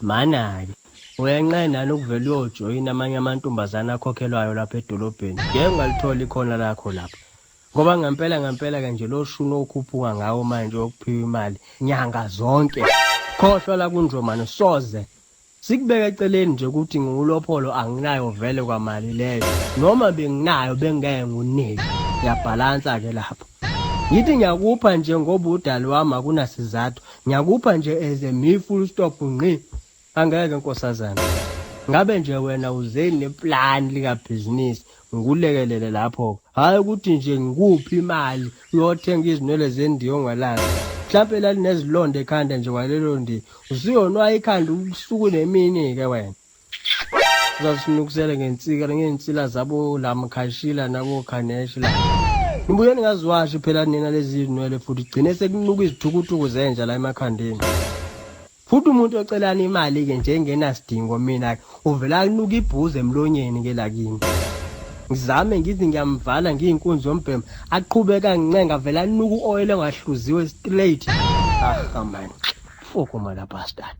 Mana-ke uyanqena ukuvela uyojoyina amanye amantombazane akhokhelwayo lapha edolobheni. Ngeke ungalithola ikhono lakho lapho. Ngoba ngempela nje lo shuni okhuphuka ngawo manje okuphiwa imali nyanga zonke. Khohlwa la kunjomani soze. Sikubeka eceleni nje ukuthi ngulopholo anginayo vele kwamali leyo. Noma benginayo bengeke ngunike. Ngiyabhalansa-ke lapho. Ngithi ngiyakupha nje ngoba udali wami akunasizathu. Ngiyakupha nje as a full stop ngqi. Angeke nkosazana. Ngabe nje wena uze neplan likabhizinisi ngikulekelele lapho. Hayi ukuthi nje ngikuphi imali uyothenga izinwele zendiyo ngalazi. Mhlawumbe lalinezilonda ekhanda nje kwalelo ndi. Usuyonwa ikhanda usuku nemini-ke wena. Uzasinukusela ngensila zabo lamkhashila nabo khaneshi la. Ngibuye ningaziwashi phela nina lezi zinwele futhi gcine sekunuka izithukuthuku zenja la emakhandeni. Futhi umuntu ocelana imali-ke nje engenasidingo mina uvela kunuka ibhuze emlonyeni-ke lakini. Ngizame ngithi ngiyamvala ngiyinkunzi yombhemu aqhubeka ngincenga vela anuka u-oil engahluziwe straight. Man. Fuck uma la bastard.